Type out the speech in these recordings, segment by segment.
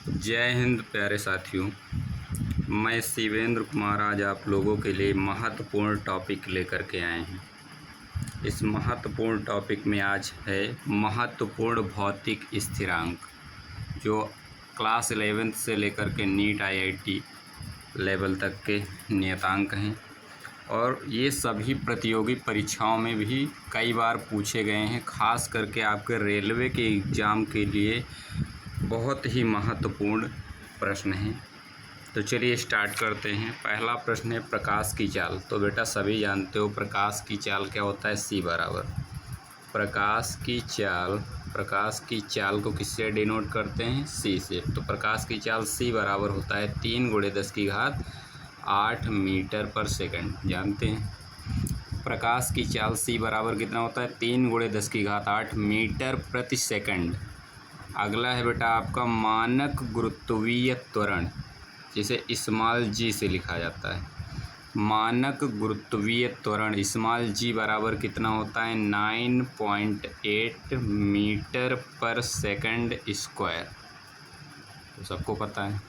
जय हिंद प्यारे साथियों। मैं शिवेंद्र कुमार आज आप लोगों के लिए महत्वपूर्ण टॉपिक लेकर के आए हैं। इस महत्वपूर्ण टॉपिक में आज है महत्वपूर्ण भौतिक स्थिरांक, जो क्लास 11 से लेकर के नीट IIT लेवल तक के नियतांक हैं और ये सभी प्रतियोगी परीक्षाओं में भी कई बार पूछे गए हैं। खास करके आपके रेलवे के एग्ज़ाम के लिए बहुत ही महत्वपूर्ण प्रश्न हैं। तो चलिए स्टार्ट करते हैं। पहला प्रश्न है प्रकाश की चाल। तो बेटा सभी जानते हो प्रकाश की चाल क्या होता है, C बराबर प्रकाश की चाल को किससे डिनोट करते हैं, C से। तो प्रकाश की चाल C बराबर होता है 3 × 10⁸ मीटर पर सेकंड। जानते हैं प्रकाश की चाल C बराबर कितना होता है, 3 × 10⁸ मीटर प्रति सेकंड। अगला है बेटा आपका मानक गुरुत्वीय त्वरण, जिसे स्मॉल g से लिखा जाता है। मानक गुरुत्वीय त्वरण स्मॉल g बराबर कितना होता है, 9.8 मीटर पर सेकंड स्क्वायर। तो सबको पता है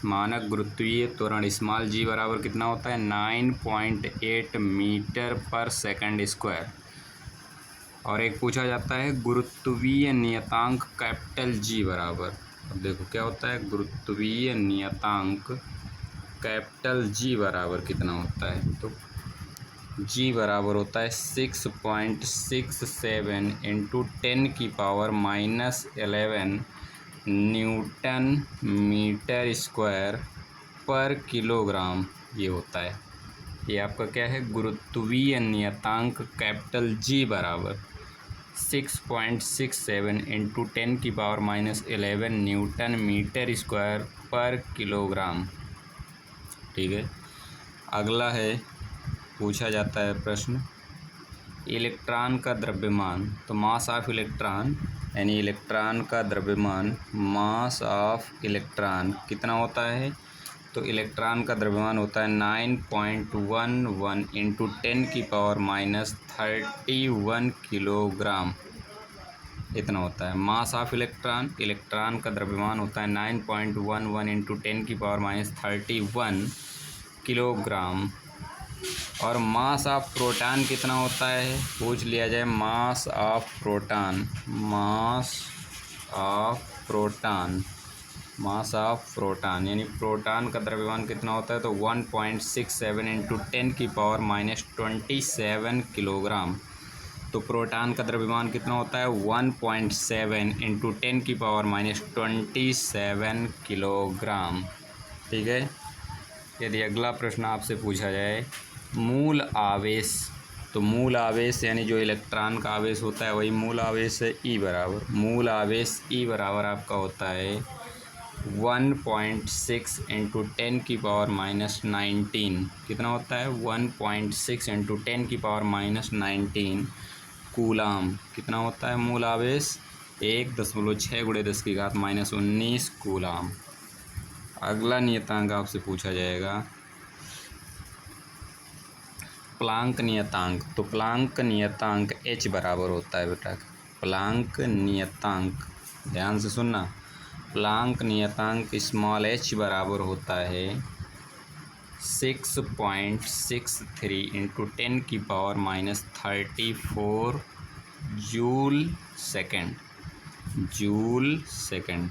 मानक गुरुत्वीय त्वरण स्मॉल g बराबर कितना होता है, 9.8 मीटर पर सेकंड स्क्वायर। और एक पूछा जाता है गुरुत्वीय नियतांक कैपिटल G बराबर। अब देखो क्या होता है, गुरुत्वीय नियतांक कैपिटल G बराबर कितना होता है। तो G बराबर होता है 6.67 × 10⁻⁻11 न्यूटन मीटर स्क्वायर पर किलोग्राम। ये होता है, ये आपका क्या है, गुरुत्वीय नियतांक कैपिटल G बराबर 6.67 × 10⁻⁻11 न्यूटन मीटर स्क्वायर पर किलोग्राम। ठीक है। अगला है पूछा जाता है प्रश्न इलेक्ट्रॉन का द्रव्यमान। तो मास ऑफ इलेक्ट्रॉन यानी इलेक्ट्रॉन का द्रव्यमान, मास ऑफ इलेक्ट्रॉन कितना होता है। तो इलेक्ट्रॉन का द्रव्यमान होता है 9.11 × 10⁻31 किलोग्राम। इतना होता है मास ऑफ इलेक्ट्रॉन का द्रव्यमान होता है 9.11 × 10⁻31 किलोग्राम। और मास ऑफ प्रोटॉन कितना होता है, पूछ लिया जाए। मास ऑफ प्रोटॉन यानी प्रोटॉन का द्रव्यमान कितना होता है, तो 1.67 × 10⁻27 किलोग्राम। तो प्रोटॉन का द्रव्यमान कितना होता है, 1.7 × 10⁻27 किलोग्राम। ठीक है। यदि अगला प्रश्न आपसे पूछा जाए मूल आवेश। तो मूल आवेश यानी जो इलेक्ट्रॉन का आवेश होता है वही मूल आवेश है, E बराबर। मूल आवेश E बराबर आपका होता है 1.6 × 10⁻⁻19। कितना होता है, 1.6 × 10⁻⁻19 कूलाम। कितना होता है मूल आवेश, 1.6 × 10⁻⁻19 कूलाम। अगला नियतांक आपसे पूछा जाएगा प्लांक नियतांक। तो प्लांक नियतांक H बराबर होता है बेटा। प्लांक नियतांक, ध्यान से सुनना, प्लांक नियतांक स्मॉल h बराबर होता है 6.63 × 10⁻34 जूल सेकंड।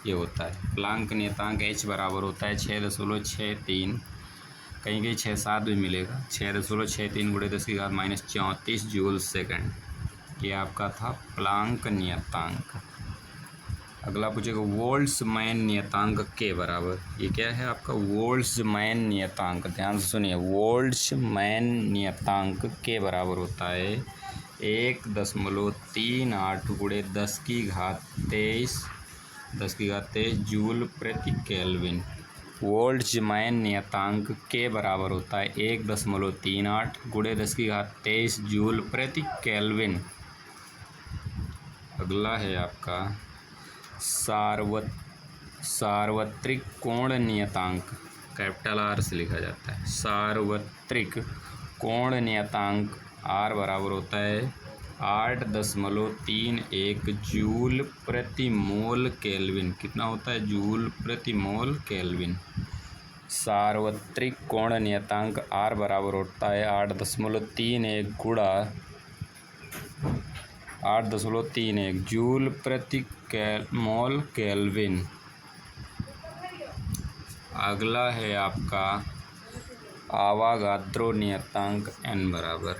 ये होता है प्लांक नियतांक H बराबर होता है 6.63, कहीं 6.7 भी मिलेगा, 6.63 × 10⁻⁻34 जूल सेकंड। ये आपका था प्लांक नियतांक। अगला पूछेगा बोल्ट्जमैन नियतांक K बराबर। ये क्या है आपका, बोल्ट्जमैन नियतांक। ध्यान से सुनिए, बोल्ट्जमैन नियतांक K बराबर होता है 1.38 × 10⁻23 जूल प्रति केल्विन। बोल्ट्जमैन नियतांक K बराबर होता है 1.38 × 10⁻23 जूल प्रति केल्विन। अगला है आपका सार्वत्रिक कोण नियतांक, कैपिटल R से लिखा जाता है। सार्वत्रिक कोण नियतांक R बराबर होता है 8.31 जूल प्रति मोल केल्विन। कितना होता है? जूल प्रति मोल केल्विन। सार्वत्रिक कोण नियतांक R बराबर होता है 8.31 गुणा 8.31 जूल प्रति मोल केल्विन। अगला है आपका आवागाद्रो नियतांक n बराबर।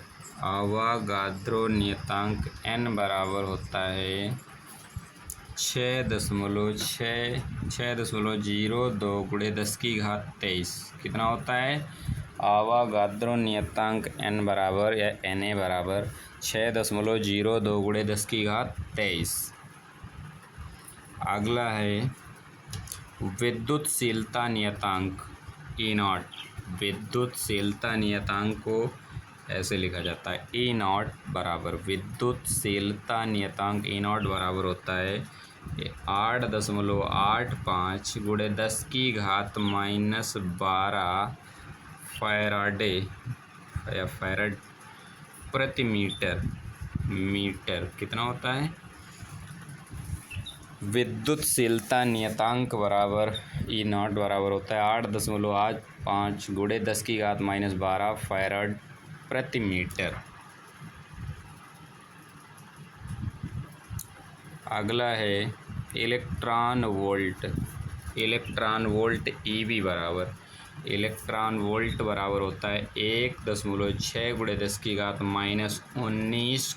आवागाद्रो नियतांक n बराबर होता है 6.02 गुणे 10⁻23। कितना होता है? आवागाद्रो नियतांक n बराबर या Na बराबर 6.02 गुणे 10⁻23। अगला है विद्युतशीलता नियतांक E0। विद्युतशीलता नियतांक को ऐसे लिखा जाता है E0 बराबर विद्युतशीलता नियतांक E0 बराबर होता है 8.85 गुणे 10⁻12 फैराडे या फैरड प्रति मीटर। कितना होता है? विद्युतशीलता नियतांक बराबर E0 बराबर होता है 8.85 गुणे 10⁻12 फैराड प्रति मीटर। अगला है electron volt. Electron volt EV बराबर इलेक्ट्रॉन वोल्ट बराबर होता है 1.6 गुणे 10⁻19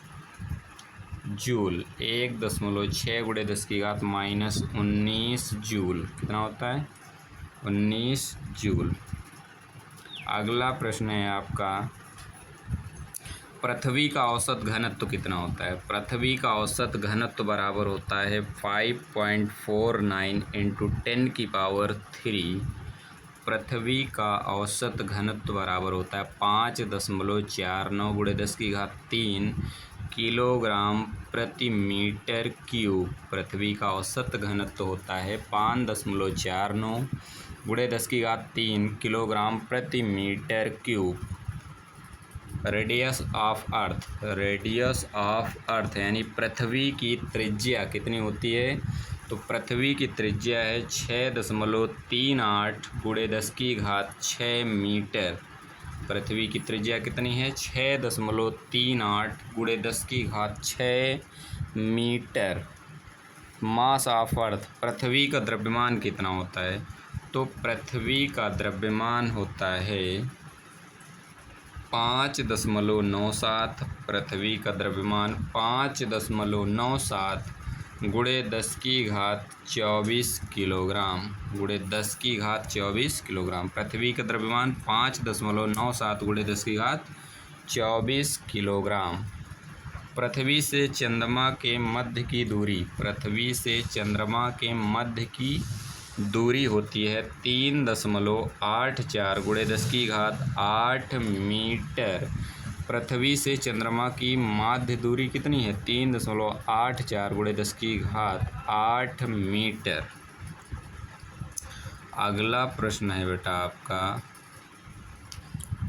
जूल। 1.6 गुणे 10⁻19 जूल। कितना होता है? 19 जूल। अगला प्रश्न है आपका पृथ्वी का औसत घनत्व कितना होता है? पृथ्वी का औसत घनत्व बराबर होता है 5.49 × 10⁻³ पृथ्वी का औसत घनत्व बराबर होता है 5.49 गुणे 10⁻³ किलोग्राम प्रति मीटर क्यूब। पृथ्वी का औसत घनत्व होता है 5.49 गुणे 10⁻³ किलोग्राम प्रति meter cube. Radius of earth. Radius of earth यानी पृथ्वी की त्रिज्या कितनी होती है? तो पृथ्वी की त्रिज्या है 6.38 गुणे 10⁻6 मीटर। पृथ्वी की त्रिज्या कितनी है? 6.38 गुणे 10⁻6 मीटर। Mass of earth. पृथ्वी का द्रव्यमान कितना होता है? तो पृथ्वी का द्रव्यमान होता है 5.97। पृथ्वी का द्रव्यमान 5.97 गुणे 10⁻24 किलोग्राम। गुणे 10⁻24 किलोग्राम। पृथ्वी का द्रव्यमान 5.97 गुणे 10⁻24 किलोग्राम। पृथ्वी से चंद्रमा के मध्य की दूरी। पृथ्वी से चंद्रमा के मध्य की दूरी होती है 3.84 गुणे 10⁸ मीटर। पृथ्वी से चंद्रमा की माध्य दूरी कितनी है? 3.84 गुणे 10⁸ मीटर। अगला प्रश्न है बेटा आपका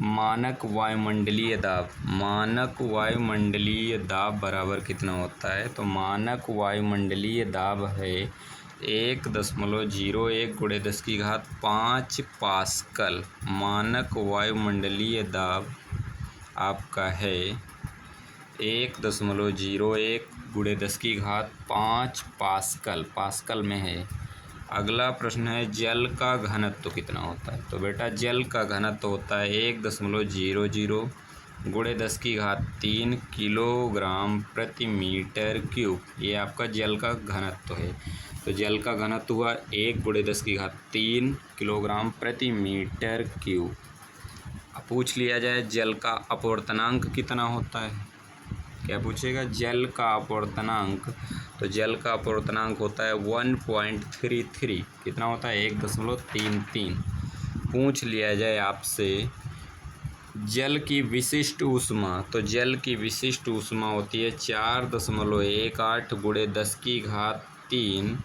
मानक वायुमंडलीय दाब। मानक वायुमंडलीय दाब बराबर कितना होता है? तो मानक वायुमंडलीय दाब है 1.01 गुणे 10⁵ पास्कल। मानक वायुमंडलीय दाब आपका है 1.01 गुणे 10⁵ पास्कल में है। अगला प्रश्न है जल का घनत्व कितना होता है? तो बेटा जल का घनत्व होता है 1.00 गुणे 10⁻³ किलोग्राम प्रति मीटर क्यूब। ये आपका जल का घनत्व है। तो जल का घनत्व हुआ 1 गुणे 10⁻³ किलोग्राम प्रति मीटर क्यूब। अब पूछ लिया जाए जल का अपवर्तनांक कितना होता है? क्या पूछेगा? जल का अपवर्तनांक। तो जल का अपवर्तनांक होता है 1.33। कितना होता है? 1.33। पूछ लिया जाए आपसे जल की विशिष्ट ऊष्मा। तो जल की विशिष्ट ऊष्मा होती है 4.18 गुणे 10⁻³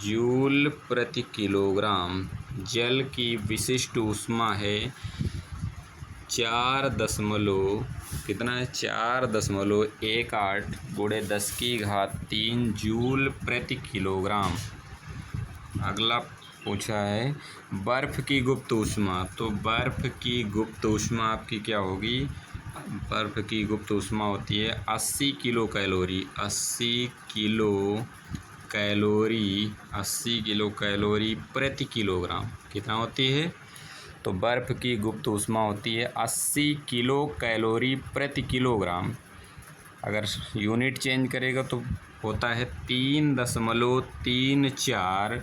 जूल प्रति किलोग्राम। जल की विशिष्ट ऊष्मा है 4 दशमलव कितना है 4.18 गुणे 10⁻³ जूल प्रति किलोग्राम। अगला पूछा है बर्फ़ की गुप्त ऊष्मा। तो बर्फ़ की गुप्त ऊष्मा आपकी क्या होगी? बर्फ़ की गुप्त ऊष्मा होती है 80 किलो कैलोरी। 80 किलो कैलोरी प्रति किलोग्राम। कितना होती है? तो बर्फ़ की गुप्त ऊष्मा होती है 80 किलो कैलोरी प्रति किलोग्राम। अगर यूनिट चेंज करेगा तो होता है 3.34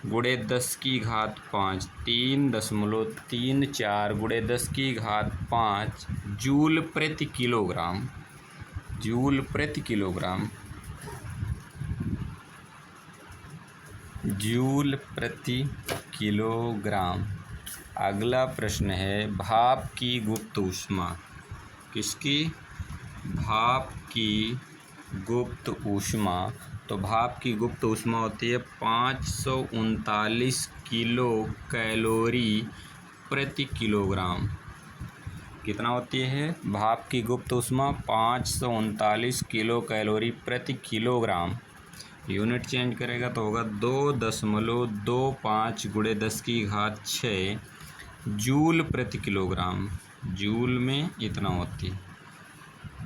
गुणे 10⁵5। 3.34 गुणे 10⁵5 जूल प्रति किलोग्राम। जूल प्रति किलोग्राम। जूल प्रति किलोग्राम। अगला प्रश्न है भाप की गुप्त ऊष्मा। किसकी? भाप की गुप्त ऊष्मा। तो भाप की गुप्त ऊष्मा होती है 539 किलो कैलोरी प्रति किलोग्राम। कितना होती है भाप की गुप्त ऊष्मा? 539 किलो कैलोरी प्रति किलोग्राम। यूनिट चेंज करेगा तो होगा 2.25 गुणे 10⁻6 जूल प्रति किलोग्राम। जूल में इतना होती है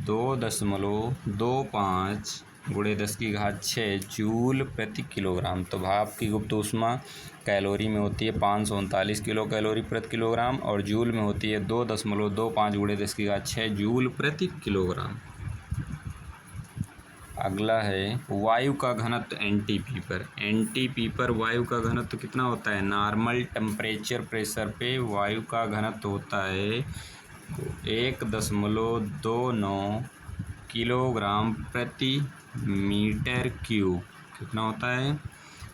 2.25 गुणे 10⁻6 जूल प्रति किलोग्राम। तो भाप की गुप्त ऊष्मा कैलोरी में होती है 539 किलो कैलोरी प्रति किलोग्राम और जूल में होती है 2.25 गुणे 10⁻6 जूल प्रति किलोग्राम। अगला है वायु का घनत्व एनटीपी पर। एनटीपी पर वायु का घनत्व कितना होता है? नॉर्मल टेम्परेचर प्रेशर पे वायु का घनत्व होता है 1.29 किलोग्राम प्रति मीटर क्यूब। कितना होता है?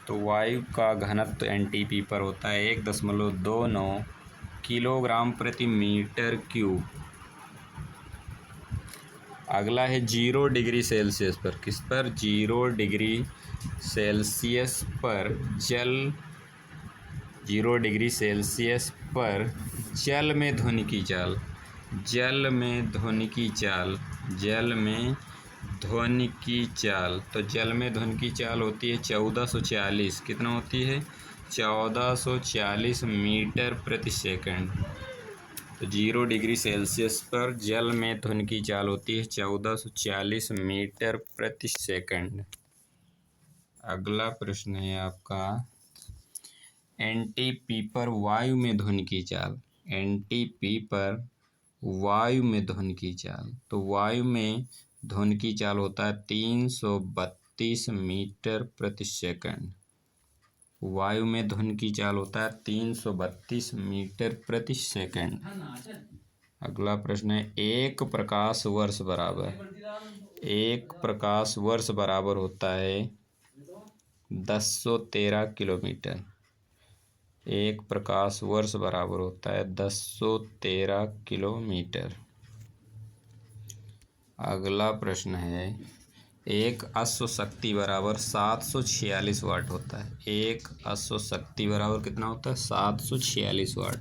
तो वायु का घनत्व एनटीपी पर होता है 1.29 किलोग्राम प्रति मीटर क्यूब। अगला है 0 डिग्री सेल्सियस पर। किस पर? 0 डिग्री सेल्सियस पर 0 डिग्री सेल्सियस पर जल में ध्वनि की चाल। जल में ध्वनि की चाल। जल में ध्वनि की चाल। तो जल में ध्वनि की चाल होती है 1440। कितना होती है? 1440 मीटर प्रति सेकंड। तो 0 डिग्री सेल्सियस पर जल में ध्वनि की चाल होती है 1440 मीटर प्रति सेकंड। अगला प्रश्न है आपका एनटीपी पर वायु में ध्वनि की चाल। एनटीपी पर वायु में ध्वनि की चाल। तो वायु में ध्वनि की चाल होता है 332 मीटर प्रति सेकंड। वायु में ध्वनि की चाल होता है 332 मीटर प्रति सेकंड। अगला प्रश्न है एक प्रकाश वर्ष बराबर होता है 1013 किलोमीटर। एक प्रकाश वर्ष बराबर होता है 1013 किलोमीटर। अगला प्रश्न है एक अश्व शक्ति बराबर 746 वाट होता है। एक अश्व शक्ति बराबर कितना होता है? 746 वाट।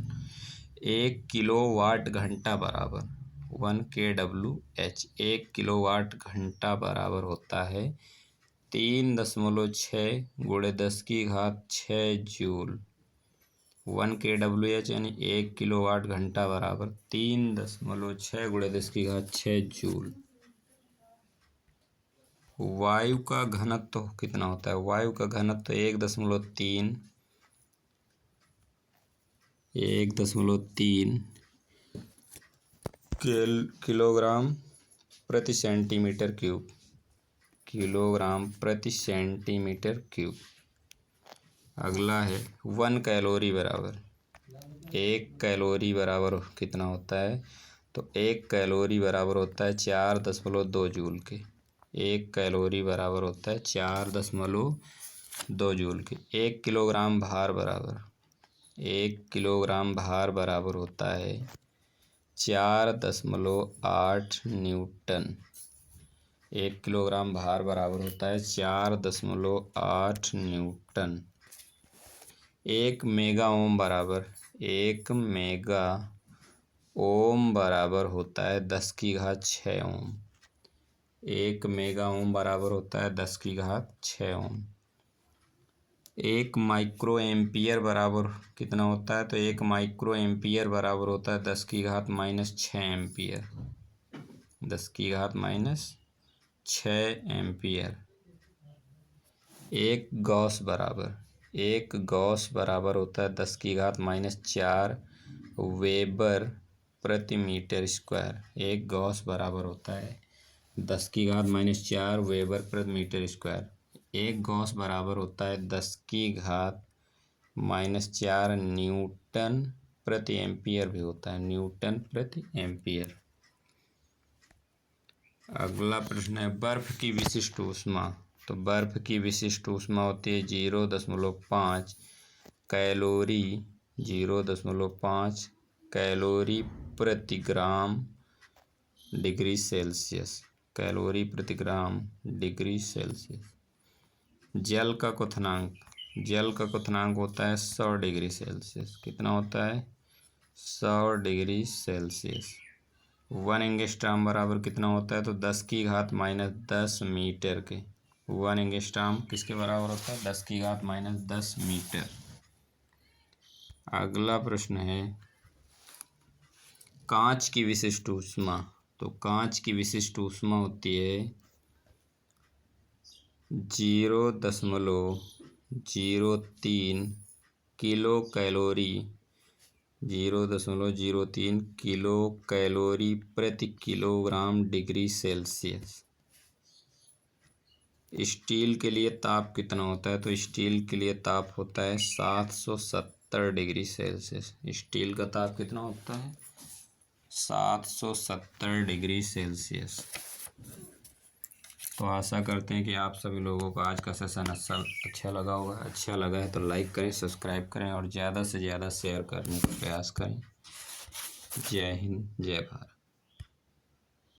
1 किलोवाट घंटा बराबर 1 kWh। 1 किलोवाट घंटा बराबर होता है 3.6 गुणे 10⁻6 जूल। 1 kWh यानी 1 किलोवाट घंटा बराबर 3.6 गुणे 10⁻6 जूल। वायु का घनत्व कितना होता है? वायु का घनत्व 1.3 किलोग्राम प्रति सेंटीमीटर क्यूब। किलोग्राम प्रति सेंटीमीटर क्यूब। अगला है 1 कैलोरी बराबर। 1 कैलोरी बराबर कितना होता है? तो 1 कैलोरी बराबर होता है 4.2 जूल के। 1 कैलोरी बराबर होता है 4.2 जूल के। 1 किलोग्राम भार बराबर 1 किलोग्राम भार बराबर होता है 4.8 न्यूटन। 1 किलोग्राम भार बराबर होता है 4.8 न्यूटन। 1 मेगा ओम बराबर 1 मेगा ओम बराबर होता है 10⁶ ओम। 1 मेगा ओम बराबर होता है 10⁶ ओम। 1 माइक्रो एम्पियर बराबर कितना होता है? तो 1 माइक्रो एम्पियर बराबर होता है 10⁻⁻6 एम्पियर। 10⁻⁻6 एम्पियर। 1 गॉस बराबर होता है 10⁻⁻4 वेबर प्रति मीटर स्क्वायर। 1 गॉस बराबर होता है 10⁻⁻4 वेबर प्रति मीटर स्क्वायर। 1 गॉस बराबर होता है 10⁻⁻4 न्यूटन प्रति एम्पियर भी होता है, न्यूटन प्रति एम्पियर। अगला प्रश्न है बर्फ की विशिष्ट ऊष्मा। तो बर्फ की विशिष्ट ऊष्मा होती है 0.5 कैलोरी 0.5 कैलोरी प्रति ग्राम डिग्री सेल्सियस। कैलोरी प्रति ग्राम डिग्री सेल्सियस। जल का क्वथनांक होता है 100 डिग्री सेल्सियस। कितना होता है? 100 डिग्री सेल्सियस। 1 एंगस्ट्रॉम बराबर कितना होता है? तो 10⁻⁻10 मीटर के। 1 एंगस्ट्रॉम किसके बराबर होता है? 10⁻⁻10 मीटर। अगला प्रश्न है कांच की विशिष्ट ऊष्मा। तो कांच की विशिष्ट ऊष्मा होती है 0.03 किलो कैलोरी 0.03 किलो कैलोरी प्रति किलोग्राम डिग्री सेल्सियस। स्टील के लिए ताप कितना होता है? तो स्टील के लिए ताप होता है 770 डिग्री सेल्सियस। स्टील का ताप कितना होता है? 770 डिग्री सेल्सियस। तो आशा करते हैं कि आप सभी लोगों को आज का सेशन अच्छा लगा होगा। अच्छा लगा है तो लाइक करें, सब्सक्राइब करें और ज़्यादा से ज़्यादा शेयर करने का प्रयास करें। जय हिंद, जय भारत।